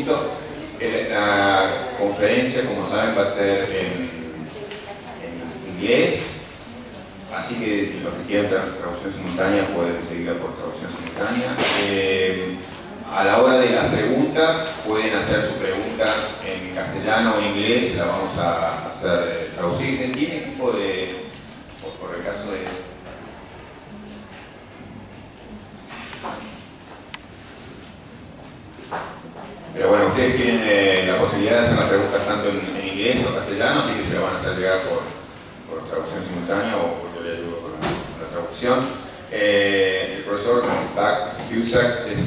La conferencia, como saben, va a ser en inglés, así que los que quieran traducción simultánea pueden seguirla por traducción simultánea. A la hora de las preguntas, pueden hacer sus preguntas en castellano o en inglés, la vamos a hacer traducir. ¿Tiene equipo de, por el caso de... Pero bueno, ustedes tienen la posibilidad de hacer las preguntas tanto en inglés o castellano, así que se lo van a hacer llegar por traducción simultánea o yo le ayudo con la traducción. El profesor Douglas Husak es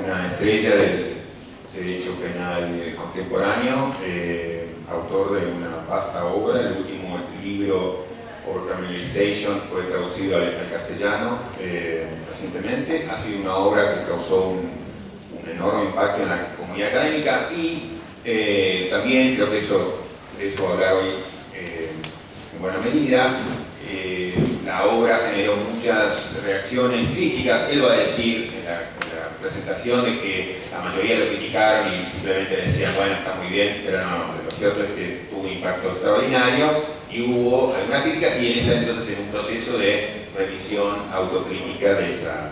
una estrella del Derecho penal contemporáneo, autor de una vasta obra. El último libro, Overcriminalization, fue traducido al castellano recientemente. Ha sido una obra que causó un enorme impacto en la comunidad académica y también creo que de eso hablar hoy en buena medida. La obra generó muchas reacciones críticas. Él va a decir en la presentación de que la mayoría lo criticaron y simplemente decían, bueno, está muy bien, pero no, lo cierto es que tuvo un impacto extraordinario y hubo algunas críticas y él está entonces en un proceso de revisión autocrítica de esa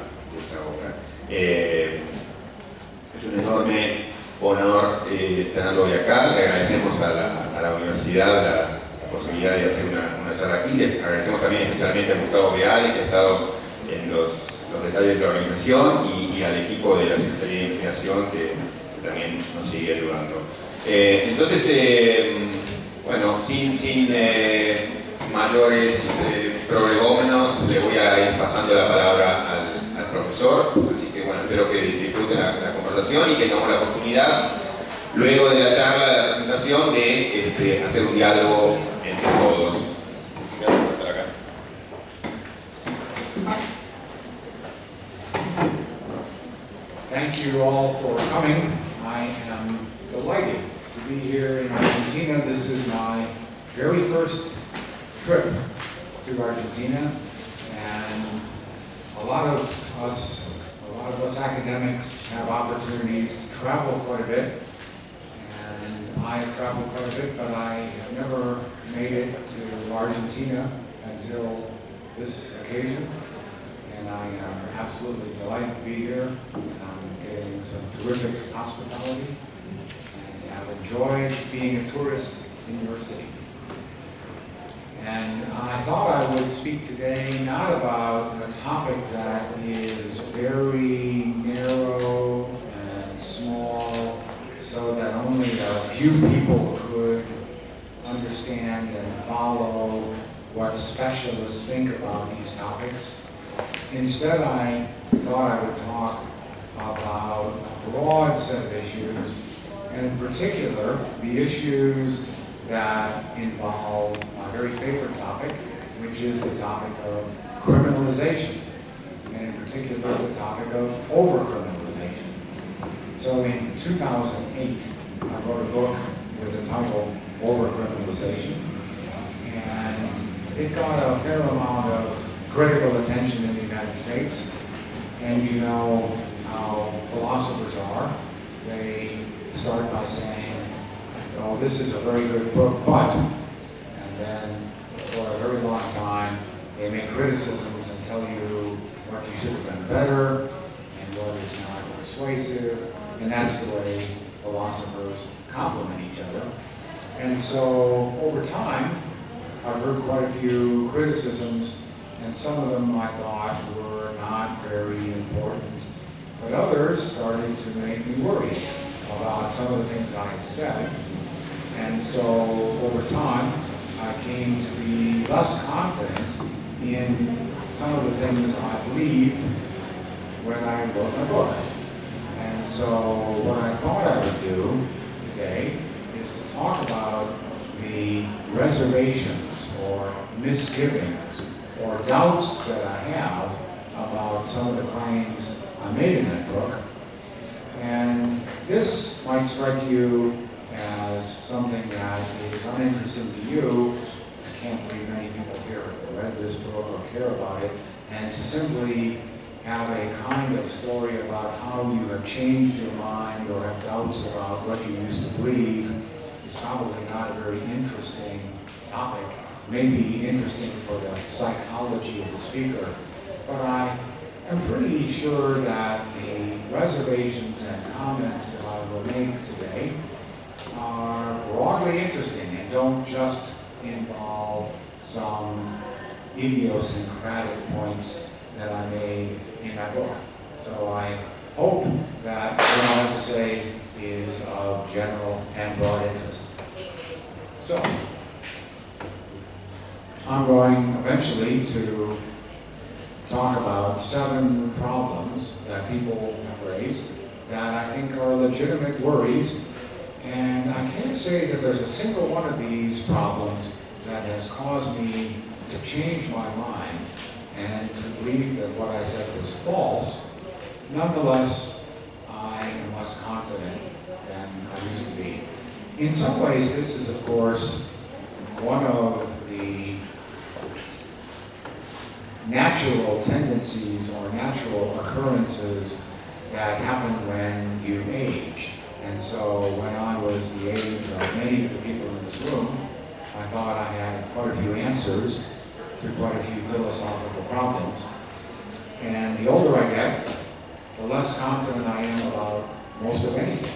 obra. Es un enorme honor tenerlo hoy acá. Le agradecemos a la universidad la posibilidad de hacer una charla aquí. Le agradecemos también especialmente a Gustavo Beale, que ha estado en los detalles de la organización, y al equipo de la Secretaría de Investigación que también nos sigue ayudando. Entonces, bueno, sin mayores prolegómenos, le voy a ir pasando la palabra al profesor. Así que bueno, espero que disfruten la conversación y que tengamos la oportunidad, luego de la charla, de la presentación, de hacer un diálogo entre todos. Gracias por estar acá. Thank you all for coming. I am delighted to be here in Argentina. This is my very first trip to Argentina, and a lot of us academics have opportunities to travel quite a bit, and I have traveled quite a bit, but I have never made it to Argentina until this occasion, and I am absolutely delighted to be here. I'm getting some terrific hospitality, and I've enjoyed being a tourist in your city. And I thought I would speak today not about a topic that is very narrow and small, so that only a few people could understand and follow what specialists think about these topics. Instead, I thought I would talk about a broad set of issues, and in particular, the issues that involve my very favorite topic, which is the topic of criminalization, and in particular the topic of overcriminalization. So in 2008, I wrote a book with the title Overcriminalization, and it got a fair amount of critical attention in the United States. And you know how philosophers are. They start by saying, oh, this is a very good book, but, and then for a very long time, they make criticisms and tell you what you should have done better and what is not persuasive, and that's the way philosophers compliment each other. And so, over time, I've heard quite a few criticisms, and some of them I thought were not very important, but others started to make me worry about some of the things I had said. And so, over time, I came to be less confident in some of the things I believed when I wrote my book. And so, what I thought I would do today is to talk about the reservations or misgivings or doubts that I have about some of the claims I made in that book. And this might strike you as something that is uninteresting to you. I can't believe many people here have read this book or care about it, and to simply have a kind of story about how you have changed your mind or have doubts about what you used to believe is probably not a very interesting topic. Maybe interesting for the psychology of the speaker, but I am pretty sure that the reservations and comments that I will make today are broadly interesting and don't just involve some idiosyncratic points that I made in my book. So I hope that what I have to say is of general and broad interest. So, I'm going eventually to talk about 7 problems that people have raised that I think are legitimate worries. And I can't say that there's a single one of these problems that has caused me to change my mind and to believe that what I said was false. Nonetheless, I am less confident than I used to be. In some ways, this is, of course, one of the natural tendencies or natural occurrences that happen when you age. And so when I was the age of many of the people in this room, I thought I had quite a few answers to quite a few philosophical problems. And the older I get, the less confident I am about most of anything.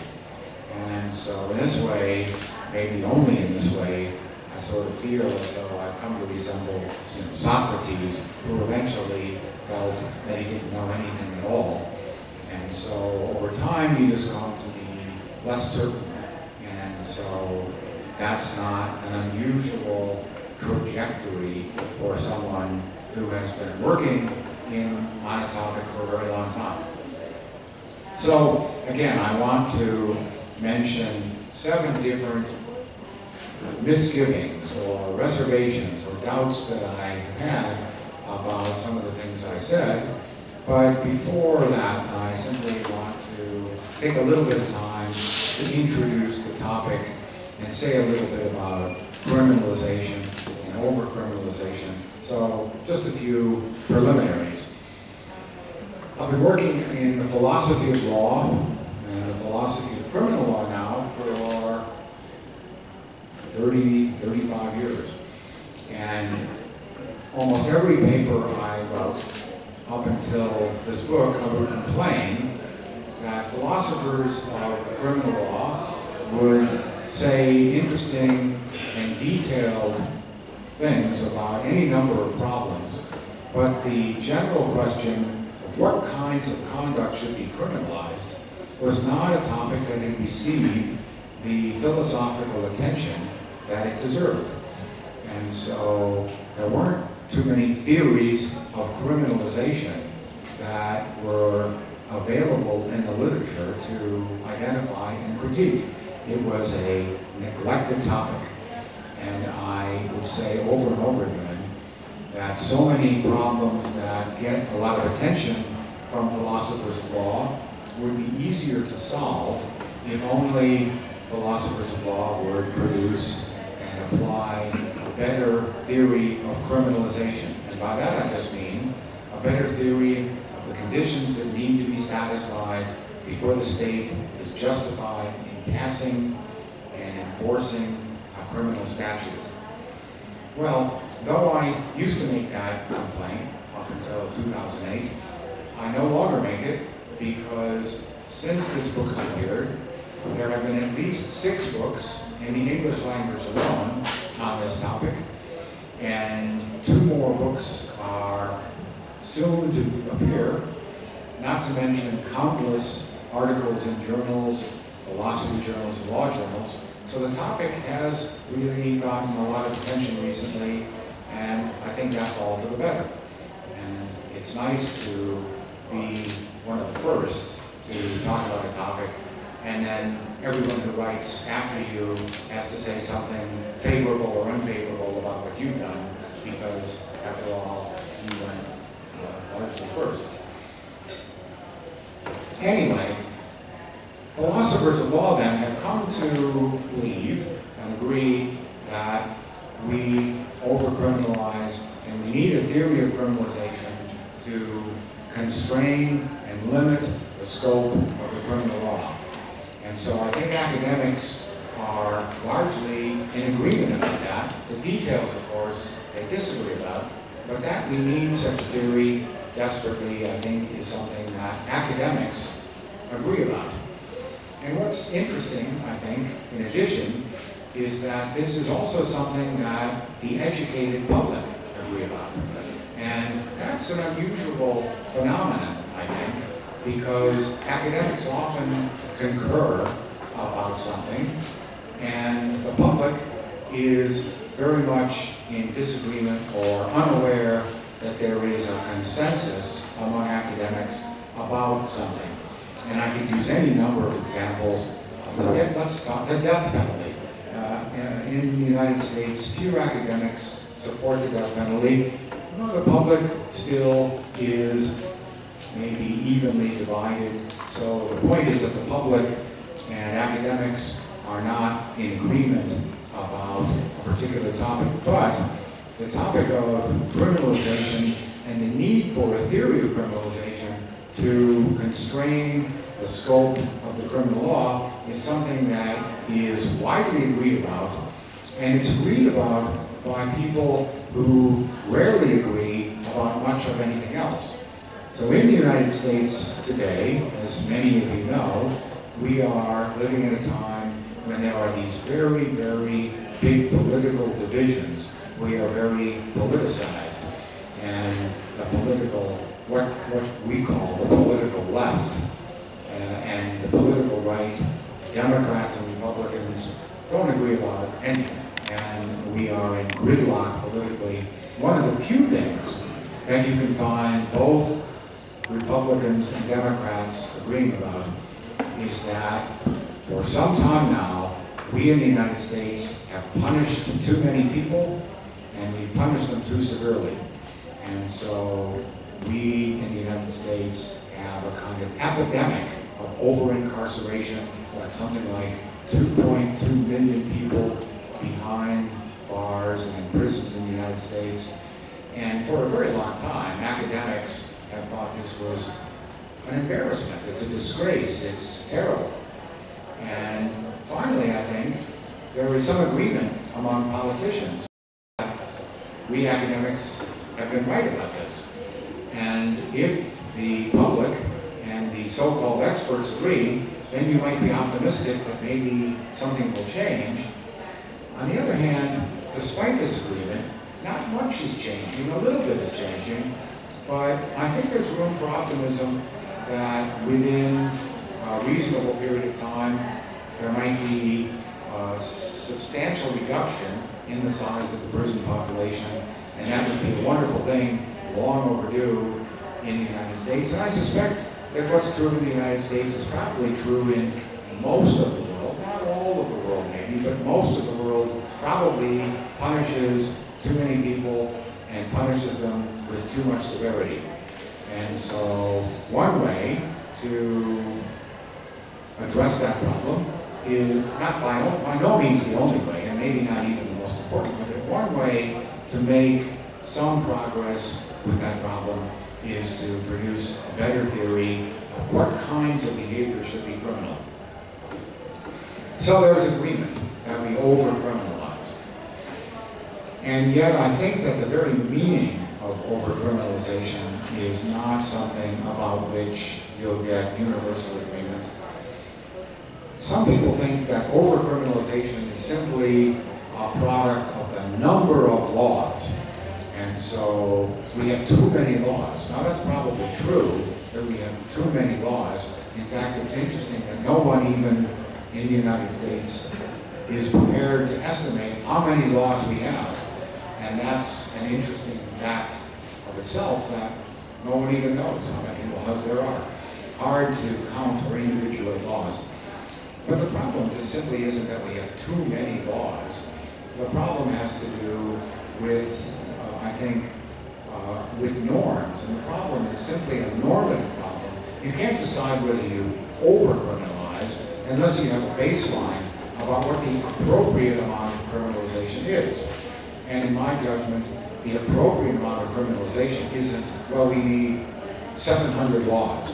And so in this way, maybe only in this way, I sort of feel as though I've come to resemble Socrates, who eventually felt that he didn't know anything at all. And so over time, you just come to be less certain. And so that's not an unusual trajectory for someone who has been working on a topic for a very long time. So again, I want to mention 7 different misgivings or reservations or doubts that I had about some of the things I said. But before that, I simply want to take a little bit of time to introduce the topic and say a little bit about criminalization and overcriminalization. So just a few preliminaries. I've been working in the philosophy of law and the philosophy of criminal law now for 35 years. And almost every paper I wrote up until this book, I would complain that philosophers of criminal law would say interesting and detailed things about any number of problems, but the general question of what kinds of conduct should be criminalized was not a topic that had received the philosophical attention that it deserved. And so there weren't too many theories of criminalization that were available in the literature to identify and critique. It was a neglected topic. And I would say over and over again that so many problems that get a lot of attention from philosophers of law would be easier to solve if only philosophers of law would produce and apply a better theory of criminalization. And by that I just mean a better theory of the conditions that need to be satisfied before the state is justified in passing and enforcing a criminal statute. Well, though I used to make that complaint up until 2008, I no longer make it because since this book has appeared, there have been at least 6 books in the English language alone on this topic, and 2 more books are soon to appear, not to mention countless articles in journals, philosophy journals, and law journals. So the topic has really gotten a lot of attention recently, and I think that's all for the better. And it's nice to be one of the first to talk about a topic, and then everyone who writes after you has to say something favorable or unfavorable about what you've done, because after all, you went largely first. Anyway, philosophers of law then have come to believe and agree that we overcriminalize and we need a theory of criminalization to constrain and limit the scope of the criminal law. And so I think academics are largely in agreement about that. The details, of course, they disagree about, but that we need such theory desperately, I think, is something that academics agree about. And what's interesting, I think, in addition, is that this is also something that the educated public agree about. And that's an unusual phenomenon, I think, because academics often concur about something, and the public is very much in disagreement or unaware that there is a consensus among academics about something. And I could use any number of examples. Let's talk the death penalty. In the United States, few academics support the death penalty. The public still is maybe evenly divided. So the point is that the public and academics are not in agreement about a particular topic, but the topic of criminalization and the need for a theory of criminalization to constrain the scope of the criminal law is something that is widely agreed about, and it's agreed about by people who rarely agree about much of anything else. So in the United States today, as many of you know, we are living in a time when there are these very, very big political divisions. We are very politicized, and the political, what we call the political left, and the political right, Democrats and Republicans don't agree about anything, and we are in gridlock politically. One of the few things that you can find both Republicans and Democrats agreeing about is that for some time now, we in the United States have punished too many people, and we punish them too severely. And so we in the United States have a kind of epidemic of over-incarceration, like something like 2.2 million people behind bars and in prisons in the United States. And for a very long time, academics have thought this was an embarrassment. It's a disgrace. It's terrible. And finally, I think, there is some agreement among politicians that we academics have been right about this. And if the public and the so-called experts agree, then you might be optimistic that maybe something will change. On the other hand, despite this agreement, not much is changing. A little bit is changing, but I think there's room for optimism that within a reasonable period of time, there might be a substantial reduction in the size of the prison population, and that would be a wonderful thing, long overdue in the United States. And I suspect that what's true in the United States is probably true in most of the world, not all of the world maybe, but most of the world probably punishes too many people and punishes them with too much severity. And so one way to address that problem is not by no means the only way, and maybe not even the most important, but one way to make some progress with that problem is to produce a better theory of what kinds of behavior should be criminal. So there's agreement that we over-criminalize. And yet I think that the very meaning of over-criminalization is not something about which you'll get universal agreement. Some people think that over-criminalization is simply a product of the number of laws. And so we have too many laws. Now that's probably true, that we have too many laws. In fact, it's interesting that no one even in the United States is prepared to estimate how many laws we have. And that's an interesting fact of itself, that no one even knows how many laws there are. Hard to count or individuate laws. But the problem just simply isn't that we have too many laws. The problem has to do with, I think, with norms. And the problem is simply a normative problem. You can't decide whether you over-criminalize unless you have a baseline about what the appropriate amount of criminalization is. And in my judgment, the appropriate amount of criminalization isn't, well, we need 700 laws.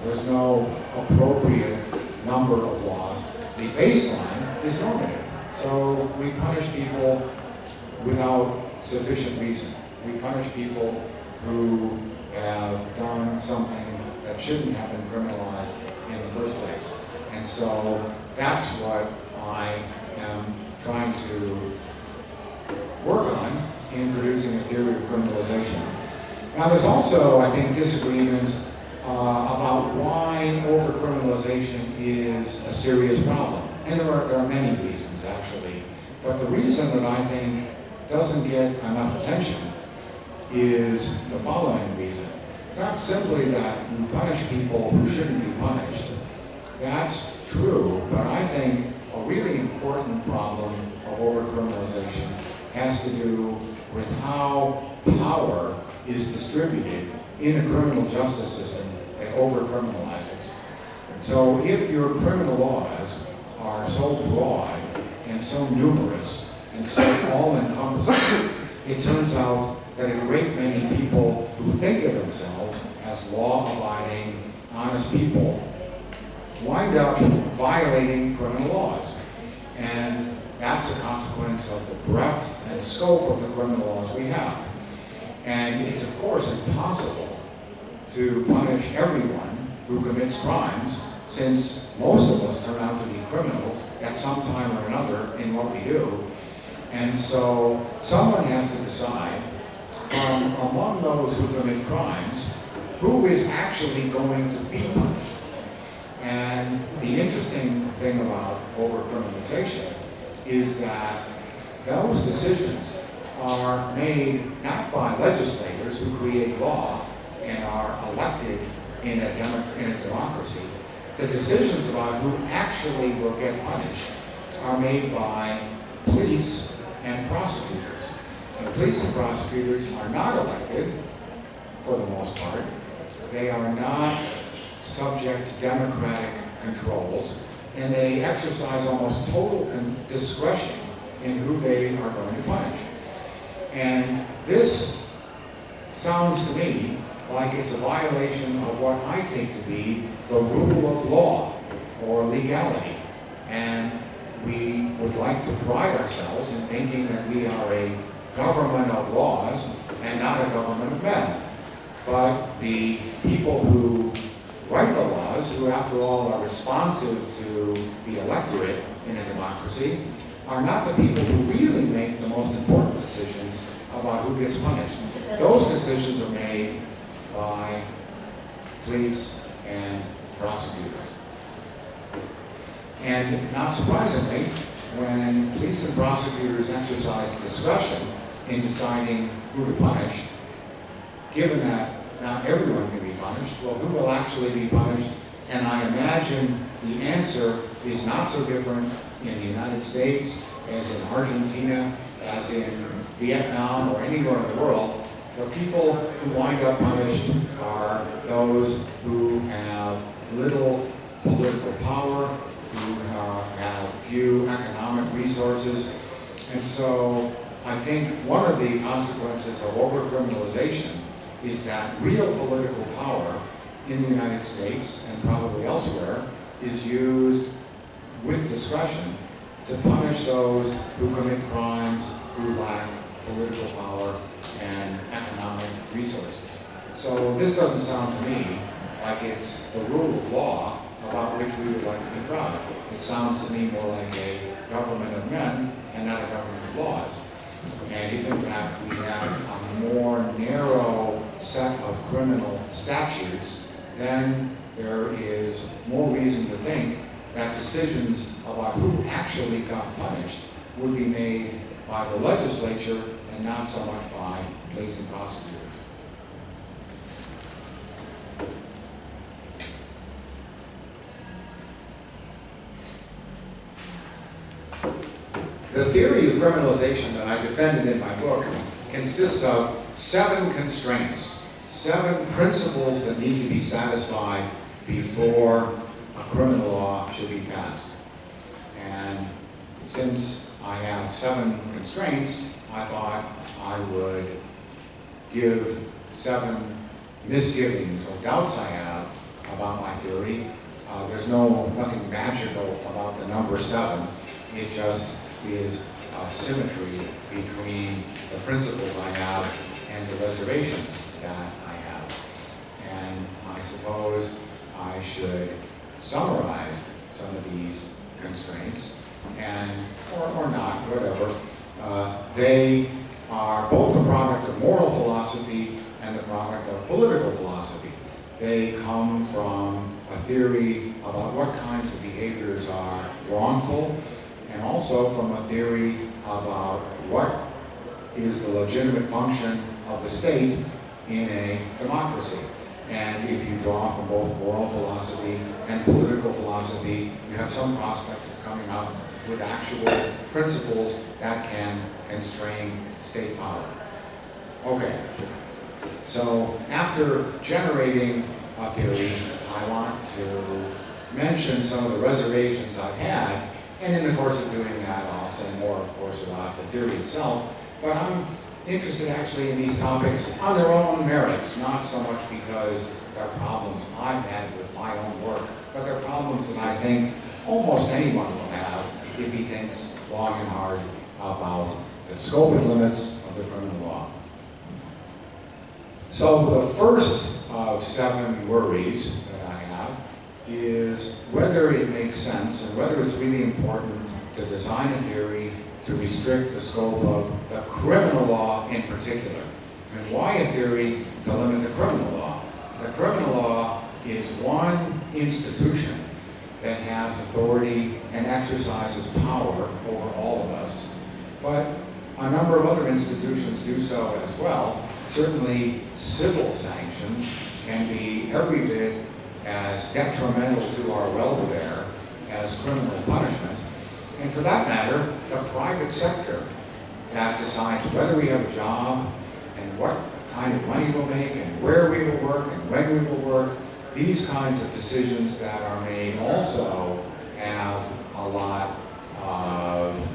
There's no appropriate number of laws. The baseline is normative. So we punish people without sufficient reason. We punish people who have done something that shouldn't have been criminalized in the first place. And so that's what I am trying to work on in producing a theory of criminalization. Now there's also, I think, disagreement about why overcriminalization is a serious problem. And there are many reasons, actually. But the reason that I think doesn't get enough attention is the following reason. It's not simply that we punish people who shouldn't be punished. That's true, but I think a really important problem of overcriminalization has to do with how power is distributed in a criminal justice system that overcriminalizes. So if your criminal laws are so broad and so numerous and so all-encompassing, it turns out that a great many people who think of themselves as law-abiding, honest people wind up violating criminal laws. And that's a consequence of the breadth and scope of the criminal laws we have. And it's of course impossible to punish everyone who commits crimes, since most of us turn out to be criminals at some time or another in what we do. And so someone has to decide from among those who commit crimes, who is actually going to be punished. And the interesting thing about overcriminalization is that those decisions are made not by legislators who create law and are elected in a democracy. The decisions about who actually will get punished are made by police and prosecutors. And police and prosecutors are not elected, for the most part. They are not subject to democratic controls, and they exercise almost total discretion in who they are going to punish. And this sounds to me like it's a violation of what I take to be the rule of law or legality. And we would like to pride ourselves in thinking that we are a government of laws and not a government of men. But the people who write the laws, who after all are responsive to the electorate in a democracy, are not the people who really make the most important decisions about who gets punished. Those decisions are made by police and prosecutors. And not surprisingly, when police and prosecutors exercise discretion in deciding who to punish, given that not everyone can be punished, well, who will actually be punished? And I imagine the answer is not so different in the United States as in Argentina, as in Vietnam, or anywhere in the world. The people who wind up punished are those who have little political power, who have few economic resources. And so I think one of the consequences of overcriminalization is that real political power in the United States and probably elsewhere is used with discretion to punish those who commit crimes, who lack political power and economic resources. So this doesn't sound to me like it's the rule of law about which we would like to be proud. It sounds to me more like a government of men and not a government of laws. And if in fact we have a more narrow set of criminal statutes, then there is more reason to think that decisions about who actually got punished would be made by the legislature and not so much by police and prosecutors. The theory of criminalization that I defended in my book consists of 7 constraints, 7 principles that need to be satisfied before a criminal law should be passed. And since I have 7 constraints, I thought I would give 7 misgivings or doubts I have about my theory. There's nothing magical about the number 7. It just is a symmetry between the principles I have and the reservations that I have. And I suppose I should summarize some of these constraints, and or not, whatever. They are both the product of moral philosophy and the product of political philosophy. They come from a theory about what kinds of behaviors are wrongful, and also from a theory about what is the legitimate function of the state in a democracy. And if you draw from both moral philosophy and political philosophy, you have some prospects of coming up with actual principles that can constrain state power. Okay, so after generating a theory, I want to mention some of the reservations I've had, and in the course of doing that, I'll say more, of course, about the theory itself, but I'm interested actually in these topics on their own merits, not so much because they're problems I've had with my own work, but they're problems that I think almost anyone will have if he thinks long and hard about the scope and limits of the criminal law. So the first of 7 worries that I have is whether it makes sense and whether it's really important to design a theory to restrict the scope of the criminal law in particular. And why a theory to limit the criminal law? The criminal law is one institution that has authority and exercises power over all of us, but a number of other institutions do so as well. Certainly civil sanctions can be every bit as detrimental to our welfare as criminal punishment. And for that matter, the private sector that decides whether we have a job and what kind of money we'll make and where we will work and when we will work, these kinds of decisions that are made also have a lot of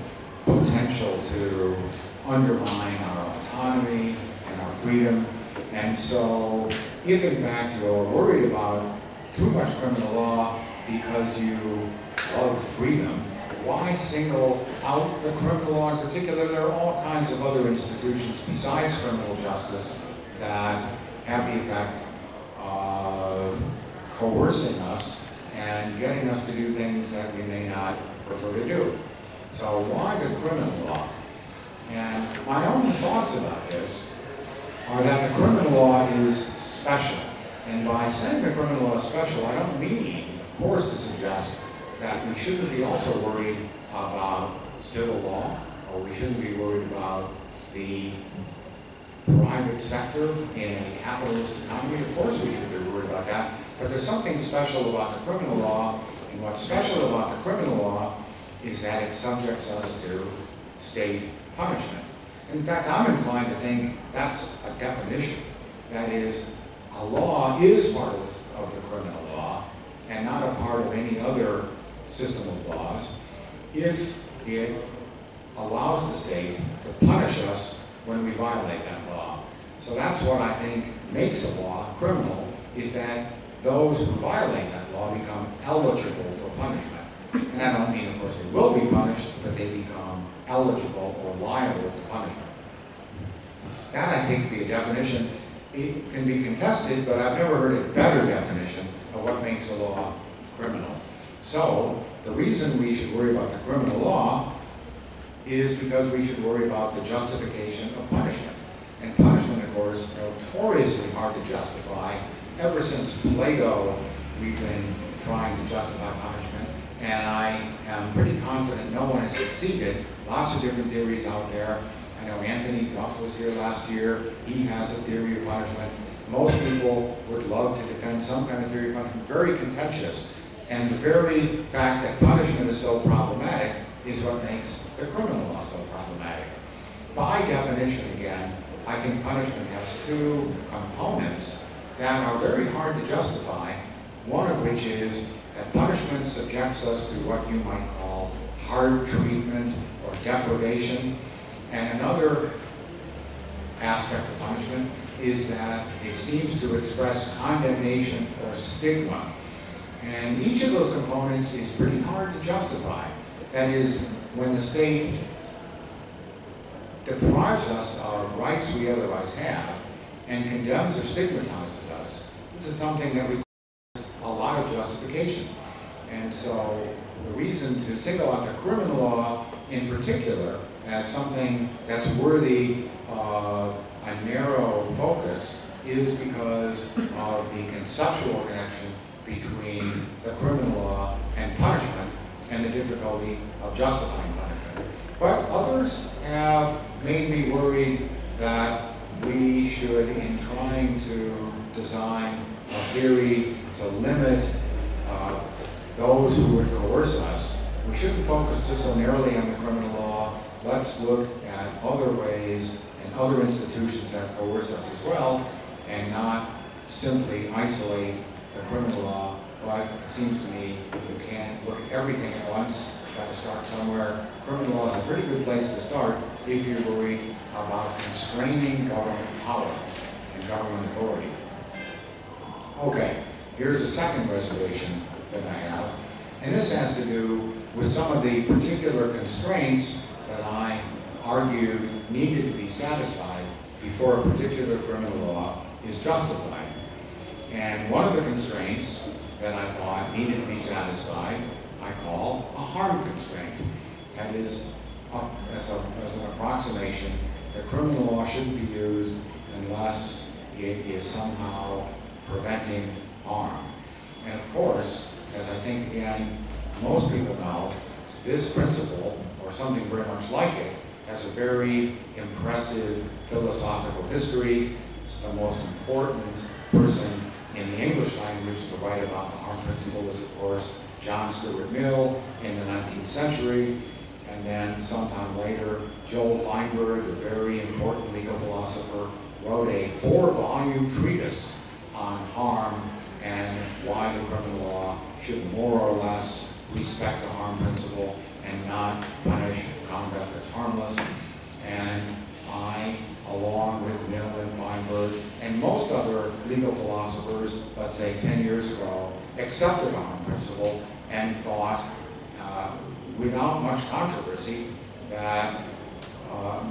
potential to undermine our autonomy and our freedom. And so if in fact you're worried about too much criminal law because you love freedom, why single out the criminal law in particular? There are all kinds of other institutions besides criminal justice that have the effect of coercing us and getting us to do things that we may not prefer to do. So why the criminal law? And my own thoughts about this are that the criminal law is special. And by saying the criminal law is special, I don't mean, of course, to suggest that we shouldn't be also worried about civil law, or we shouldn't be worried about the private sector in a capitalist economy. Of course we should be worried about that, but there's something special about the criminal law, and what's special about the criminal law is that it subjects us to state punishment. In fact, I'm inclined to think that's a definition. That is, a law is part of the criminal law and not a part of any other system of laws if it allows the state to punish us when we violate that law. So that's what I think makes a law criminal, is that those who violate that law become eligible for punishment. And I don't mean, of course, they will be punished, but they become eligible or liable to punishment. That I take to be a definition. It can be contested, but I've never heard a better definition of what makes a law criminal. So the reason we should worry about the criminal law is because we should worry about the justification of punishment. And punishment, of course, is notoriously hard to justify. Ever since Plato, we've been trying to justify punishment, and I am pretty confident no one has succeeded. Lots of different theories out there. I know Anthony Duff was here last year. He has a theory of punishment. Most people would love to defend some kind of theory of punishment. Very contentious. And the very fact that punishment is so problematic is what makes the criminal law so problematic. By definition, again, I think punishment has two components that are very hard to justify, one of which is that punishment subjects us to what you might call hard treatment or deprivation, and another aspect of punishment is that it seems to express condemnation or stigma. And each of those components is pretty hard to justify. That is, when the state deprives us of rights we otherwise have and condemns or stigmatizes us, this is something that requires a lot of justification. And so the reason to single out the criminal law in particular as something that's worthy of a narrow focus is because of the conceptual connection between the criminal law and punishment and the difficulty of justifying punishment. But others have made me worried that we should, in trying to design a theory to limit those who would coerce us, we shouldn't focus just so narrowly on the criminal law. Let's look at other ways and other institutions that coerce us as well, and not simply isolate the criminal law. But it seems to me you can't look at everything at once. You've got to start somewhere. Criminal law is a pretty good place to start if you're worried about constraining government power and government authority. Okay, here's a second reservation that I have, and this has to do with some of the particular constraints that I argued needed to be satisfied before a particular criminal law is justified. And one of the constraints that I thought needed to be satisfied, I call a harm constraint. That is, as an approximation, the criminal law shouldn't be used unless it is somehow preventing harm. And of course, as I think, again, most people know, this principle, or something very much like it, has a very impressive philosophical history. It's the most important person in the English language to write about the harm principle was, of course, John Stuart Mill in the 19th century. And then sometime later, Joel Feinberg, a very important legal philosopher, wrote a 4-volume treatise on harm and why the criminal law should more or less respect the harm principle and not punish conduct that's harmless. And I, along with Mill and Feinberg and most other legal philosophers, let's say 10 years ago, accepted the harm principle and thought, without much controversy, that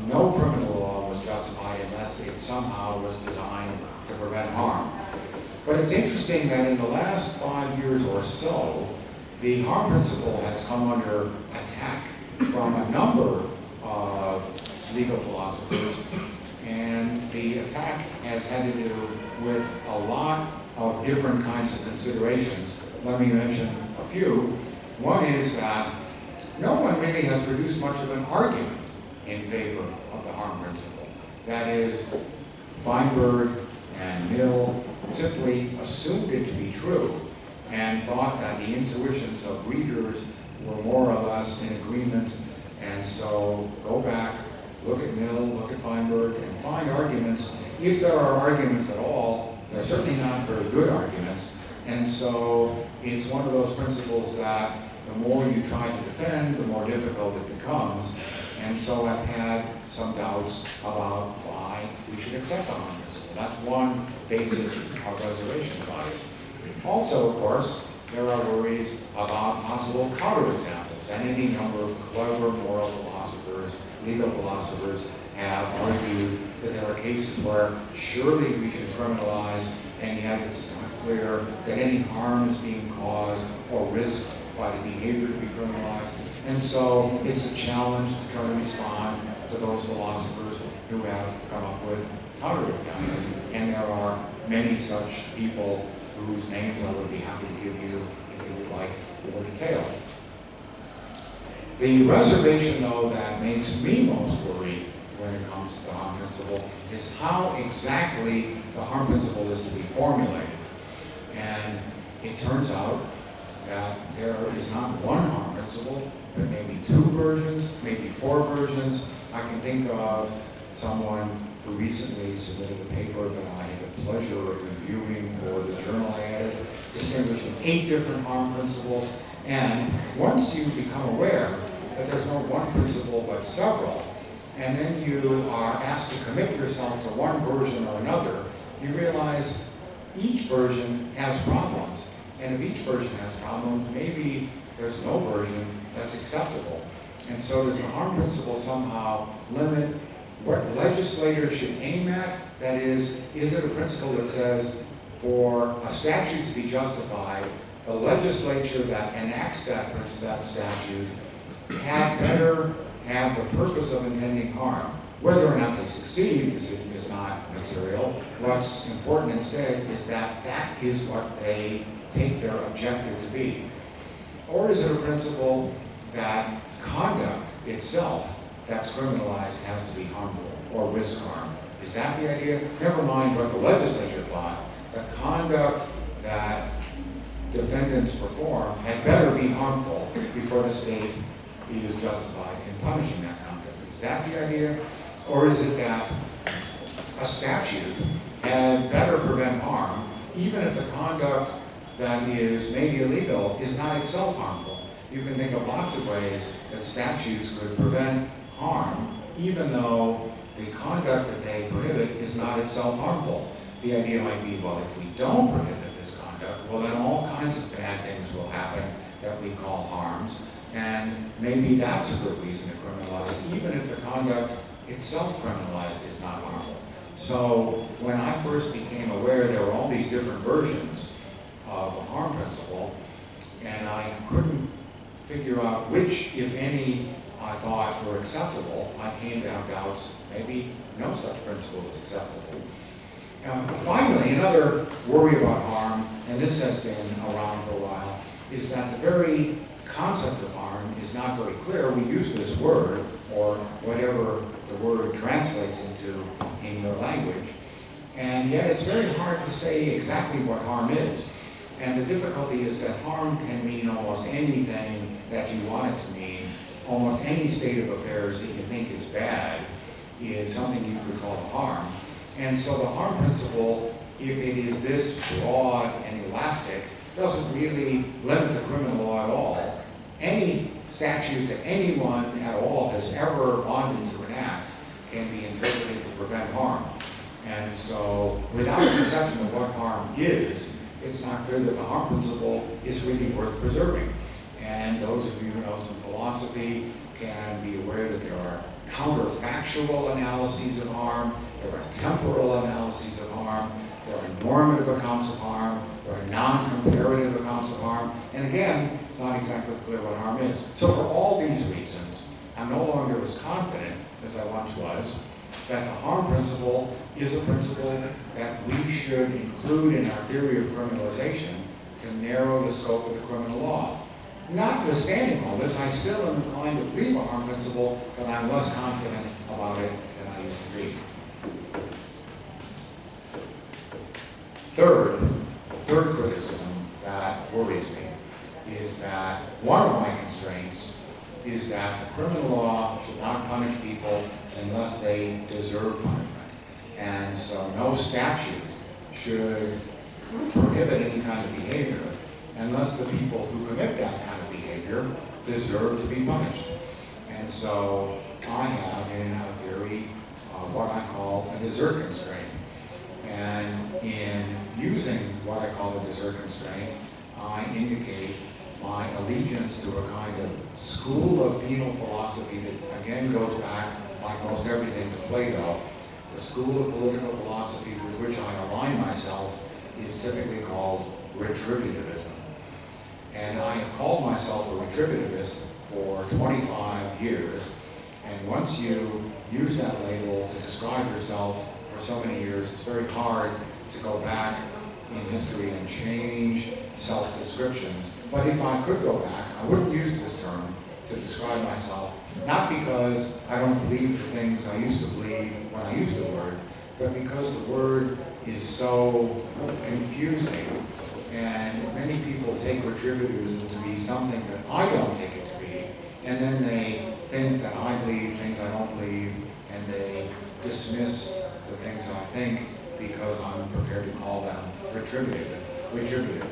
no criminal law was justified unless it somehow was designed to prevent harm. But it's interesting that in the last 5 years or so, the harm principle has come under attack from a number of legal philosophers, and the attack has had to do with a lot of different kinds of considerations. Let me mention a few. One is that no one really has produced much of an argument in favor of the harm principle. That is, Feinberg and Mill simply assumed it to be true and thought that the intuitions of readers were more or less in agreement. And so go back, look at Mill, look at Feinberg, and find arguments. If there are arguments at all, they're certainly not very good arguments. And so it's one of those principles that the more you try to defend, the more difficult it becomes. And so I've had some doubts about why we should accept the harm principle. That's one basis of reservation about it. Also, of course, there are worries about possible counterexamples, and any number of clever moral philosophers, legal philosophers, have argued that there are cases where surely we should criminalize, and yet it's not clear that any harm is being caused or risked by the behavior to be criminalized. And so it's a challenge to try to respond to those philosophers who have come up with counterexamples. And there are many such people whose names I would be happy to give you if you would like more detail. The reservation, though, that makes me most worried when it comes to the harm principle is how exactly the harm principle is to be formulated. And it turns out that there is not one harm principle, but maybe 2 versions, maybe 4 versions. I can think of someone who recently submitted a paper that I had the pleasure of reviewing for the journal I edited, distinguishing 8 different harm principles. And once you become aware that there's no one principle but several, and then you are asked to commit yourself to one version or another, you realize each version has problems. And if each version has problems, maybe there's no version that's acceptable. And so does the harm principle somehow limit what legislators should aim at? That is it a principle that says for a statute to be justified, the legislature that enacts that statute had better have the purpose of intending harm? Whether or not they succeed is not material. What's important instead is that that is what they take their objective to be. Or is it a principle that conduct itself that's criminalized has to be harmful or risk harm? Is that the idea? Never mind what the legislature thought. The conduct that defendants perform had better be harmful before the state is justified in punishing that conduct. Is that the idea? Or is it that a statute had better prevent harm even if the conduct that is made illegal is not itself harmful? You can think of lots of ways that statutes could prevent harm even though the conduct that they prohibit is not itself harmful. The idea might be, well, if we don't prohibit this conduct, well, then all kinds of bad things will happen that we call harms, and maybe that's a good reason to criminalize, even if the conduct itself criminalized is not harmful. So when I first became aware there were all these different versions of a harm principle, and I couldn't figure out which, if any, I thought were acceptable, I came to have doubts maybe no such principle is acceptable. Finally, another worry about harm, and this has been around for a while, is that the very concept of harm is not very clear. We use this word, or whatever the word translates into in your language, and yet it's very hard to say exactly what harm is. And the difficulty is that harm can mean almost anything that you want it to mean. Almost any state of affairs that you think is bad is something you could call harm. And so the harm principle, if it is this broad and elastic, doesn't really limit the criminal law at all. Any statute that anyone at all has ever wanted to enact can be interpreted to prevent harm. And so without a conception of what harm is, it's not clear that the harm principle is really worth preserving. And those of you who know some philosophy can be aware that there are counterfactual analyses of harm, there are temporal analyses of harm, there are normative accounts of harm, there are non-comparative accounts of harm, and again, it's not exactly clear what harm is. So for all these reasons, I'm no longer as confident as I once was that the harm principle is a principle that we should include in our theory of criminalization to narrow the scope of the criminal law. Notwithstanding all this, I still am inclined to believe a harm principle, but I'm less confident about it than I used to be. Third criticism that worries me is that one of my constraints is that the criminal law should not punish people unless they deserve punishment. And so no statute should prohibit any kind of behavior unless the people who commit that kind of behavior deserve to be punished. And so I have in a theory what I call a desert constraint. And in using what I call a desert constraint, I indicate my allegiance to a kind of school of penal philosophy that again goes back, like most everything, to Plato. The school of political philosophy with which I align myself is typically called retributivism. And I have called myself a retributivist for 25 years. And once you use that label to describe yourself for so many years, it's very hard to go back in history and change self-descriptions. But if I could go back, I wouldn't use this term to describe myself, not because I don't believe the things I used to believe when I used the word, but because the word is so confusing, and many people take retributivism to be something that I don't take it to be, and then they think that I believe things I don't believe, and they dismiss the things I think because I'm prepared to call them retributive.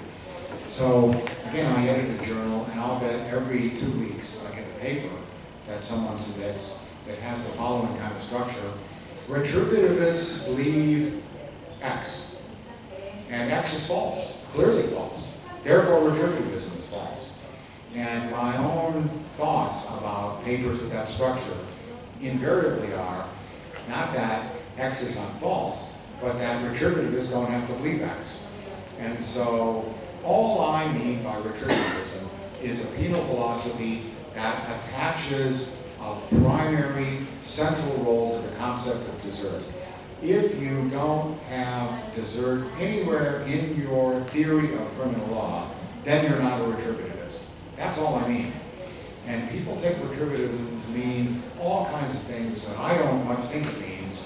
So again, I edit a journal, and I'll bet every 2 weeks I get a paper that someone submits that has the following kind of structure. Retributivists believe X, and X is false, clearly false. Therefore, retributivism is false. And my own thoughts about papers with that structure invariably are not that X is not false, but that retributivists don't have to believe X. And so all I mean by retributivism is a penal philosophy that attaches a primary central role to the concept of desert. If you don't have desert anywhere in your theory of criminal law, then you're not a retributivist. That's all I mean. And people take retributivism to mean all kinds of things that I don't much think it means.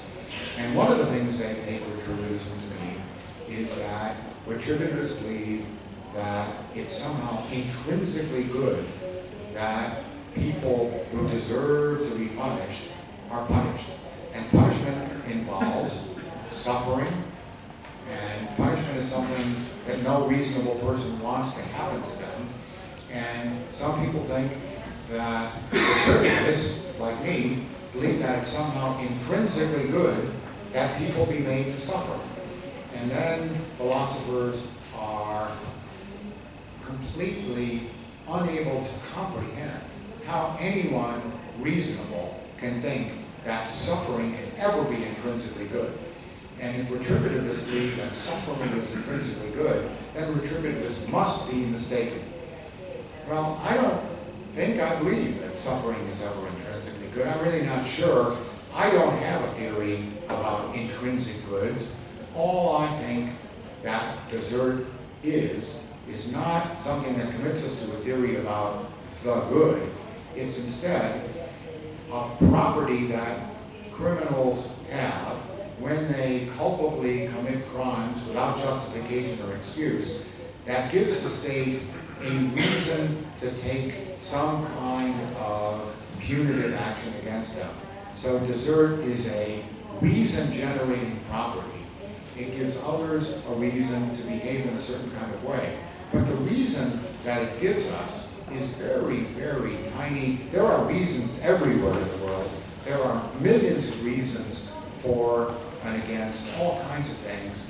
And one of the things they take retributivism to mean is that retributivists believe that it's somehow intrinsically good that people who deserve to be punished are punished. And punishment involves suffering, and punishment is something that no reasonable person wants to happen to them. And some people think that retributivists, like me, believe that it's somehow intrinsically good that people be made to suffer. And then philosophers are completely unable to comprehend how anyone reasonable can think that suffering can ever be intrinsically good. And if retributivists believe that suffering is intrinsically good, then retributivists must be mistaken. Well, I don't think I believe that suffering is ever intrinsically good. I'm really not sure. I don't have a theory about intrinsic goods. All I think that desert is not something that commits us to a theory about the good. It's instead a property that criminals have when they culpably commit crimes without justification or excuse that gives the state a reason to take some kind of punitive action against them. So desert is a reason-generating property. It gives others a reason to behave in a certain kind of way. But the reason that it gives us is very, very tiny. There are reasons everywhere in the world. There are millions of reasons for and against all kinds of things.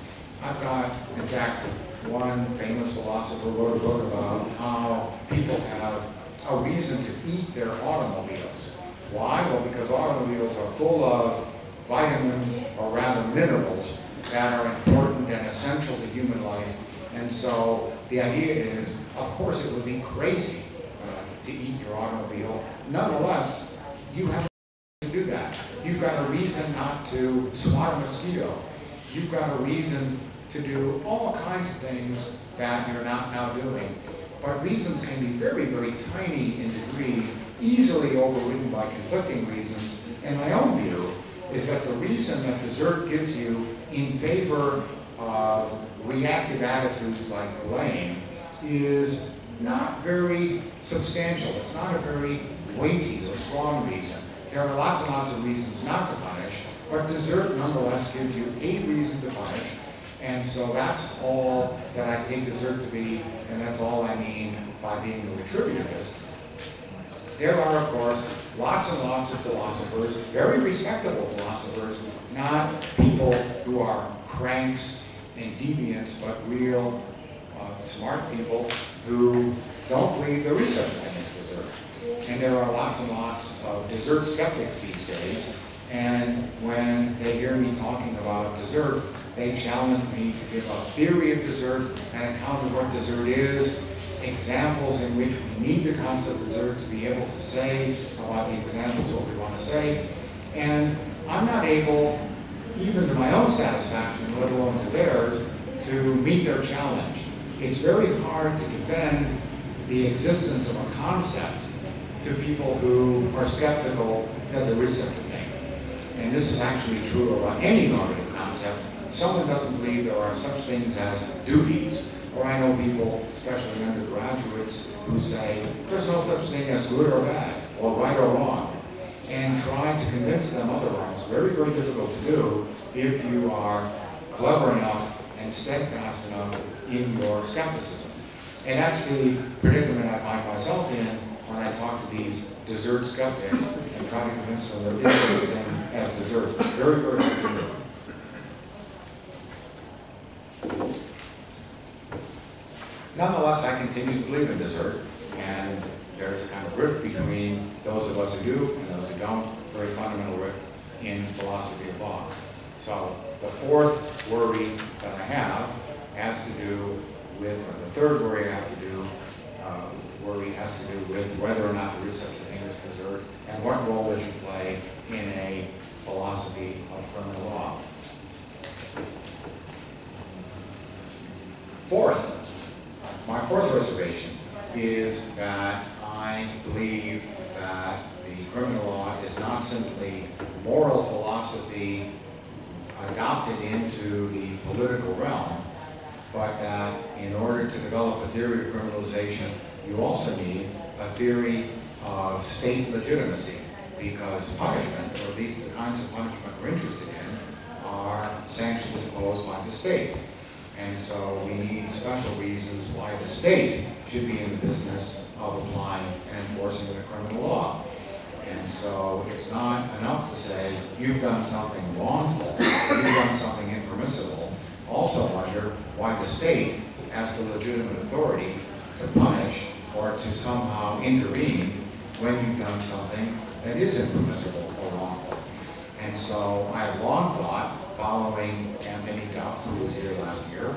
I've got, in fact, one famous philosopher wrote a book about how people have a reason to eat their automobiles. Why? Well, because automobiles are full of vitamins, or rather minerals, that are important and essential to human life. And so the idea is, of course it would be crazy to eat your automobile. Nonetheless, you have to do that. You've got a reason not to swat a mosquito. You've got a reason to do all kinds of things that you're not now doing. But reasons can be very, very tiny in degree, easily overridden by conflicting reasons. And my own view is that the reason that desert gives you in favor of reactive attitudes like blame is not very substantial. It's not a very weighty or strong reason. There are lots and lots of reasons not to punish, but desert nonetheless gives you a reason to punish. And so that's all that I take desert to be, and that's all I mean by being a retributivist. There are, of course, lots and lots of philosophers, very respectable philosophers, not people who are cranks and deviants, but real smart people who don't believe there is such a thing as desert. And there are lots and lots of desert skeptics these days, and when they hear me talking about desert, they challenge me to give a theory of desert, an account of what desert is, examples in which we need the concept of desert to be able to say about the examples what we want to say. And I'm not able, even to my own satisfaction, let alone to theirs, to meet their challenge. It's very hard to defend the existence of a concept to people who are skeptical that there is such a thing. And this is actually true about any normative concept. If someone doesn't believe there are such things as duties, or I know people, especially undergraduates, who say there's no such thing as good or bad, or right or wrong, and try to convince them otherwise. Very, very difficult to do if you are clever enough and steadfast enough in your skepticism. And that's the predicament I find myself in when I talk to these desert skeptics and try to convince them there is such a thing as dessert. Very, very good. Nonetheless, I continue to believe in dessert, and there's a kind of rift between those of us who do and those who don't, very fundamental rift in philosophy of law. So the fourth worry that I have has to do with, or the third worry I have to do, worry has to do with whether or not there is such a thing as dessert and what role it should play in a philosophy of criminal law. My fourth reservation is that I believe that the criminal law is not simply moral philosophy adopted into the political realm, but that in order to develop a theory of criminalization, you also need a theory of state legitimacy, because punishment, or at least the kinds of punishment we're interested in, are sanctions imposed by the state. And so we need special reasons why the state should be in the business of applying and enforcing the criminal law. And so it's not enough to say, you've done something wrongful, you've done something impermissible. Also wonder why the state has the legitimate authority to punish or to somehow intervene when you've done something that is impermissible or wrongful. And so I have long thought, following Anthony Duff, who was here last year,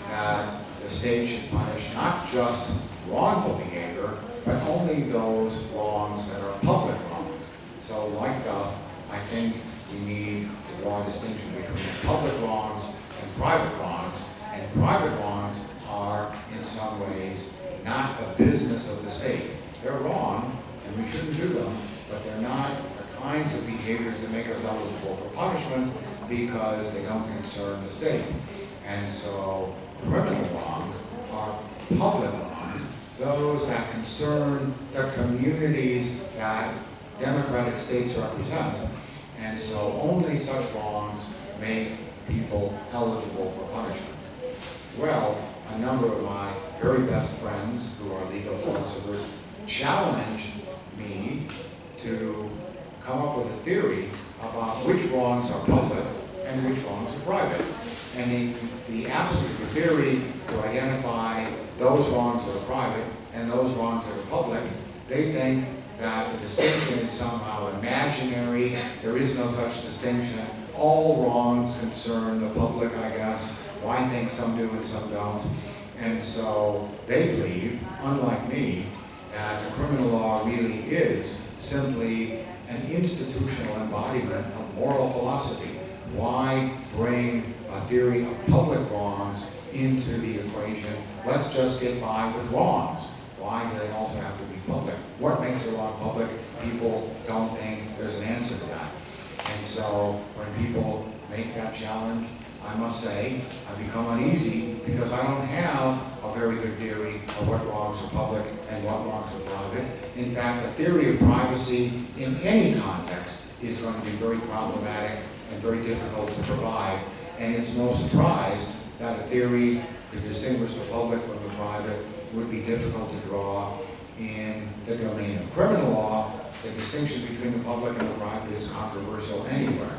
that the state should punish not just wrongful behavior, but only those wrongs that are public wrongs. So like Duff, I think we need to draw a distinction between public wrongs and private wrongs. And private wrongs are, in some ways, not the business of the state. They're wrong, and we shouldn't do them, but they're not the kinds of behaviors that make us eligible for punishment because they don't concern the state. And so criminal wrongs are public wrongs, those that concern the communities that democratic states represent. And so only such wrongs make people eligible for punishment. Well, a number of my very best friends who are legal philosophers challenged me to come up with a theory about which wrongs are public and which wrongs are private. And in the absence of a theory to identify those wrongs that are private and those wrongs that are public, they think that the distinction is somehow imaginary. There is no such distinction. All wrongs concern the public, I guess. Why think some do and some don't? And so they believe, unlike me, that the criminal law really is simply an institutional embodiment of moral philosophy. Why bring a theory of public wrongs into the equation? Let's just get by with wrongs. Why do they also have to be public? What makes a wrong public? People don't think there's an answer to that. And so when people make that challenge, I must say, I become uneasy because I don't have a very good theory of what wrongs are public and what wrongs are private. In fact, a theory of privacy in any context is going to be very problematic and very difficult to provide. And it's no surprise that a theory to distinguish the public from the private would be difficult to draw in the domain of criminal law. The distinction between the public and the private is controversial anywhere.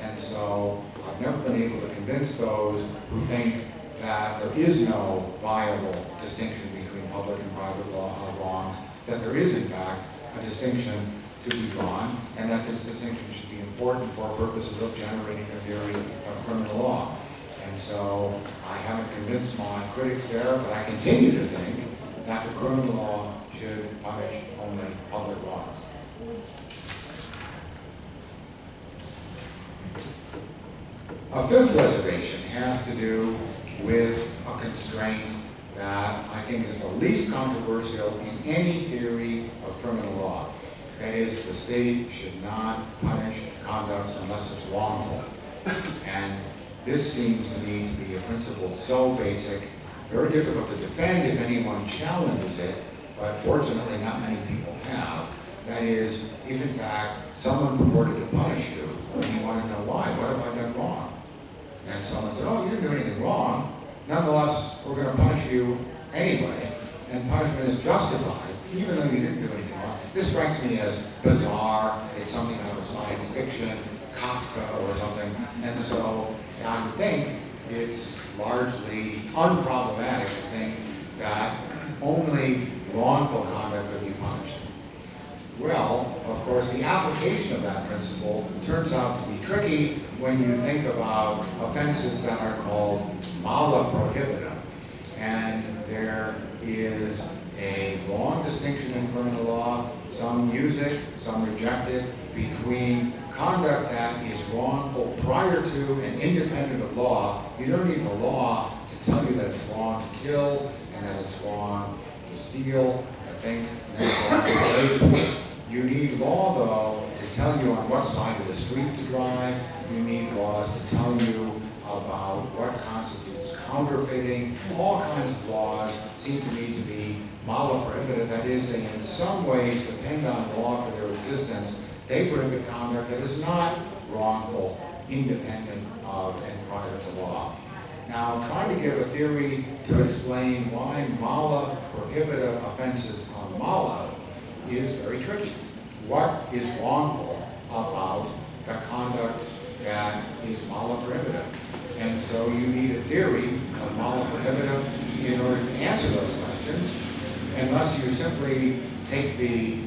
And so I've never been able to convince those who think that there is no viable distinction between public and private law wrongs, that there is in fact a distinction to be drawn, and that this distinction should be important for purposes of generating a theory of criminal law. And so I haven't convinced my critics there, but I continue to think that the criminal law should punish only public wrongs. A fifth reservation has to do with a constraint that I think is the least controversial in any theory of criminal law. That is, the state should not punish conduct unless it's wrongful. And this seems to me to be a principle so basic, very difficult to defend if anyone challenges it, but fortunately not many people have. That is, if in fact someone purported to punish you, and you want to know why, what have I done wrong? And someone said, oh, you didn't do anything wrong. Nonetheless, we're going to punish you anyway, and punishment is justified. even though you didn't do anything wrong. This strikes me as bizarre. It's something out of science fiction, Kafka or something. And so I would think it's largely unproblematic to think that only wrongful conduct could be punished. Well, of course, the application of that principle turns out to be tricky when you think about offenses that are called mala prohibita. And there is a long distinction in criminal law. Some use it, some reject it, between conduct that is wrongful prior to and independent of law. You don't need the law to tell you that it's wrong to kill and that it's wrong to steal, I think, and that it's wrong to rape. You need law, though, to tell you on what side of the street to drive. You need laws to tell you about what constitutes counterfeiting. All kinds of laws seem to me to be mala prohibita. That is, they in some ways depend on law for their existence. They prohibit conduct that is not wrongful, independent of and prior to law. Now, trying to give a theory to explain why mala prohibita offenses are mala is very tricky. What is wrongful about the conduct that is mala prohibita? And so you need a theory of mala prohibita in order to answer those questions, unless you simply take the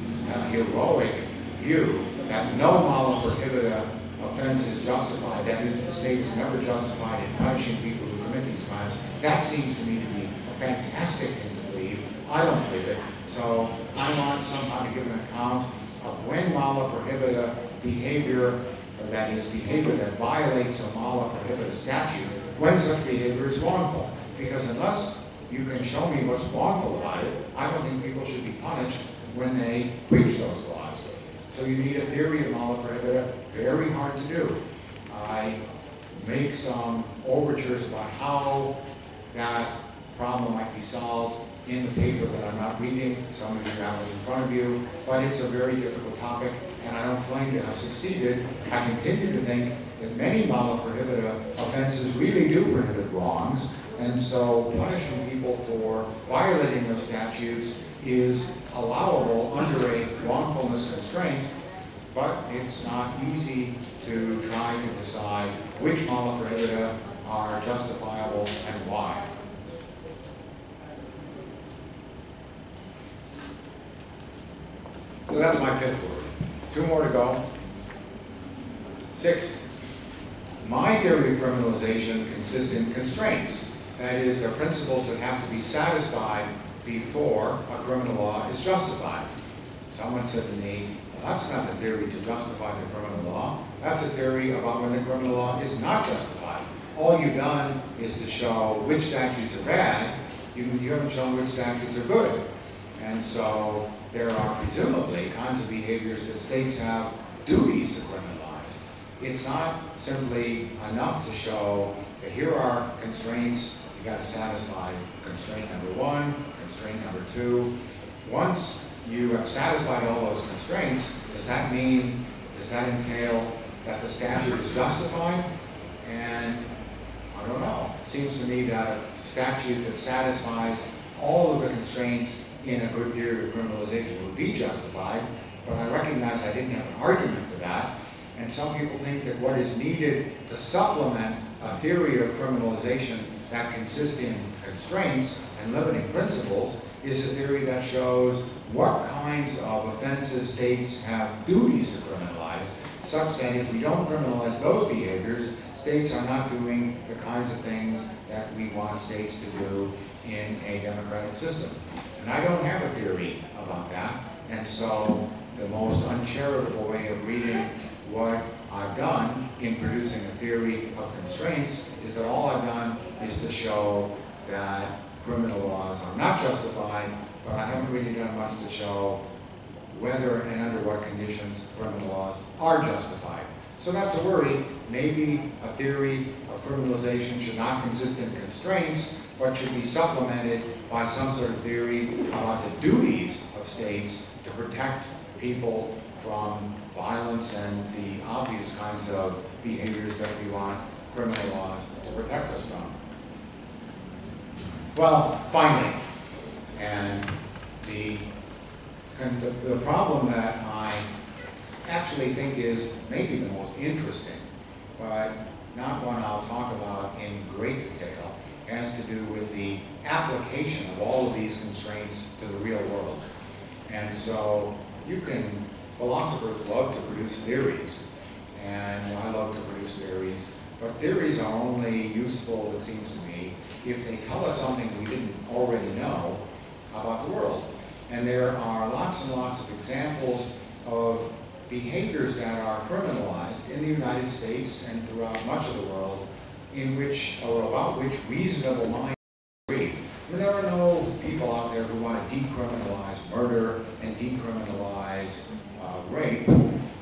heroic view that no mala prohibita offense is justified, that is, the state is never justified in punishing people who commit these crimes. That seems to me to be a fantastic thing to believe. I don't believe it. So I want somehow to give an account of when mala prohibita behavior, that is, behavior that violates a mala prohibita statute, when such behavior is wrongful. Because unless you can show me what's wrongful about it, I don't think people should be punished when they breach those laws. So you need a theory of mala prohibita, very hard to do. I make some overtures about how that problem might be solved in the paper that I'm not reading. Some of you have it in front of you, but it's a very difficult topic, and I don't claim to have succeeded. I continue to think that many mala prohibita offenses really do prohibit wrongs, and so punishing people for violating those statutes is allowable under a wrongfulness constraint, but it's not easy to try to decide which mala prohibita are justifiable and why. So that's my fifth word. Two more to go. Sixth, my theory of criminalization consists in constraints. That is, they're principles that have to be satisfied before a criminal law is justified. Someone said to me, well, that's not a theory to justify the criminal law. That's a theory about when the criminal law is not justified. All you've done is to show which statutes are bad. You haven't shown which statutes are good. And so there are presumably kinds of behaviors that states have duties to criminalize. It's not simply enough to show that here are constraints. You've got to satisfy constraint number one, constraint number two. Once you have satisfied all those constraints, does that entail that the statute is justified? And I don't know. It seems to me that a statute that satisfies all of the constraints in a good theory of criminalization would be justified, but I recognize I didn't have an argument for that. And some people think that what is needed to supplement a theory of criminalization that consists in constraints and limiting principles is a theory that shows what kinds of offenses states have duties to criminalize, such that if we don't criminalize those behaviors, states are not doing the kinds of things that we want states to do in a democratic system. And I don't have a theory about that, and so the most uncharitable way of reading what I've done in producing a theory of constraints is that all I've done is to show that criminal laws are not justified, but I haven't really done much to show whether and under what conditions criminal laws are justified. So that's a worry. Maybe a theory of criminalization should not consist in constraints, but should be supplemented by some sort of theory about the duties of states to protect people from violence and the obvious kinds of behaviors that we want criminal laws to protect us from. Well, finally, and the the problem that I actually think is maybe the most interesting, but not one I'll talk about in great detail, has to do with the application of all of these constraints to the real world. And so philosophers love to produce theories, and I love to produce theories, but theories are only useful, it seems to me, if they tell us something we didn't already know about the world. And there are lots and lots of examples of behaviors that are criminalized in the United States and throughout much of the world in which, or about which, reasonable minds agree. I mean, there are no people out there who want to decriminalize murder and decriminalize rape,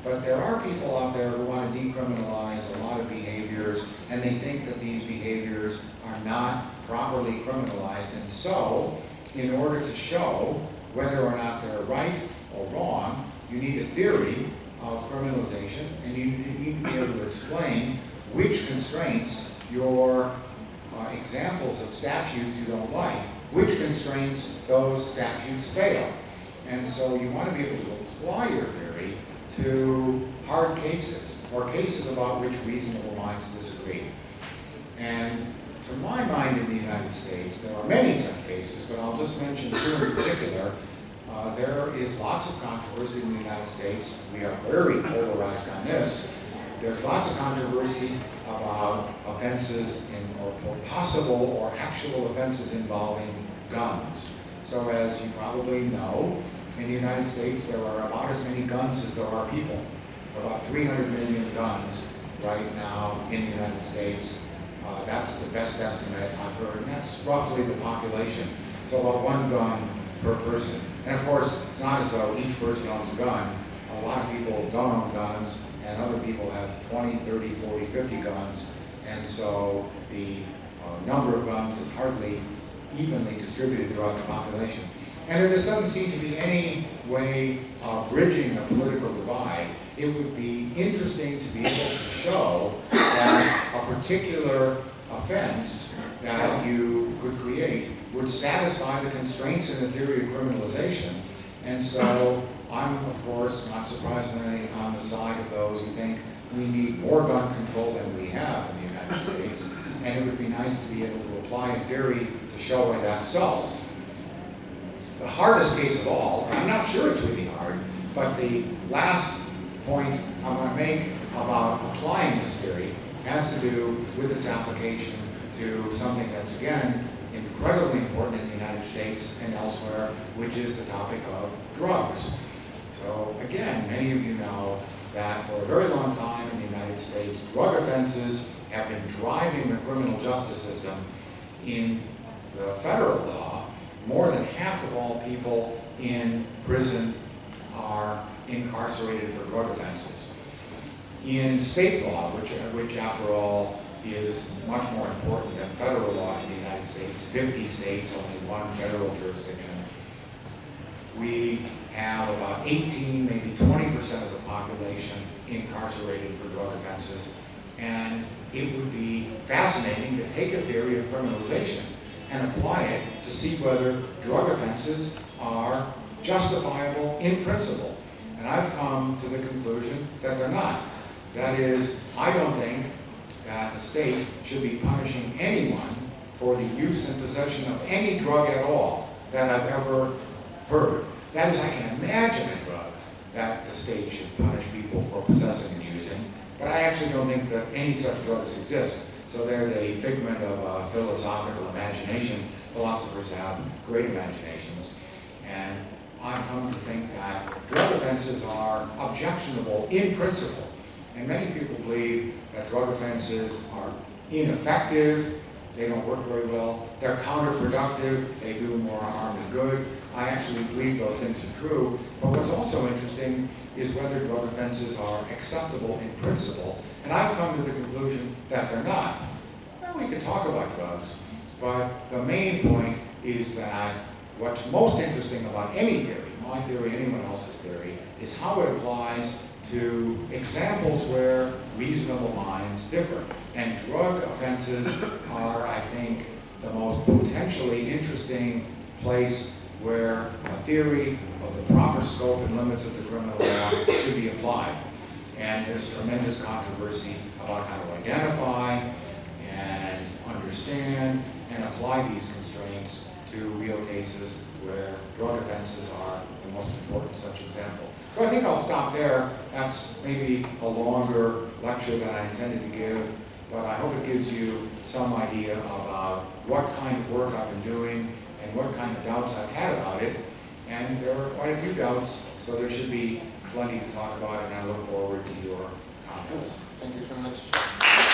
but there are people out there who want to decriminalize a lot of behaviors, and they think that these behaviors are not properly criminalized. And so, in order to show whether or not they're right or wrong, you need a theory of criminalization, and you need to be able to explain which constraints your examples of statutes you don't like, which constraints those statutes fail. And so you want to be able to apply your theory to hard cases, or cases about which reasonable minds disagree. And to my mind, in the United States, there are many such cases, but I'll just mention two in particular. There is lots of controversy in the United States. We are very polarized on this. There's lots of controversy about offenses or possible or actual offenses involving guns. So as you probably know, in the United States there are about as many guns as there are people. About 300 million guns right now in the United States. That's the best estimate I've heard, and that's roughly the population. So about 1 gun per person. And of course, it's not as though each person owns a gun. A lot of people don't own guns, and other people have 20, 30, 40, 50 guns. And so the number of guns is hardly evenly distributed throughout the population. And there just doesn't seem to be any way of bridging the political divide. It would be interesting to be able to show that a particular offense that you could create would satisfy the constraints in the theory of criminalization. And so I'm, of course, not surprisingly on the side of those who think we need more gun control than we have in the United States. And it would be nice to be able to apply a theory to show why that's so. The hardest case of all, I'm not sure it's really hard, but the last point I want to make about applying this theory has to do with its application to something that's, again, incredibly important in the United States and elsewhere, which is the topic of drugs. So again, many of you know that for a very long time in the United States, drug offenses have been driving the criminal justice system. In the federal law, more than half of all people in prison are incarcerated for drug offenses. In state law, which after all is much more important than federal law in the United States, 50 states, only 1 federal jurisdiction, we have about 18, maybe 20% of the population incarcerated for drug offenses. And it would be fascinating to take a theory of criminalization and apply it to see whether drug offenses are justifiable in principle. And I've come to the conclusion that they're not. That is, I don't think that the state should be punishing anyone for the use and possession of any drug at all that I've ever heard. That is, I can imagine a drug that the state should punish people for possessing and using, but I actually don't think that any such drugs exist. So they're the figment of philosophical imagination. Philosophers have great imaginations. And I've come to think that drug offenses are objectionable in principle. And many people believe that drug offenses are ineffective, they don't work very well, they're counterproductive, they do more harm than good. I actually believe those things are true. But what's also interesting is whether drug offenses are acceptable in principle. And I've come to the conclusion that they're not. Well, we could talk about drugs, but the main point is that what's most interesting about any theory, my theory, anyone else's theory, is how it applies to examples where reasonable minds differ. And drug offenses are, I think, the most potentially interesting place where a theory of the proper scope and limits of the criminal law should be applied. And there's tremendous controversy about how to identify and understand and apply these constraints to real cases where drug offenses are the most important such example. So I think I'll stop there. That's maybe a longer lecture than I intended to give, but I hope it gives you some idea about what kind of work I've been doing and what kind of doubts I've had about it. And there are quite a few doubts, so there should be plenty to talk about, and I look forward to your comments. Thank you so much.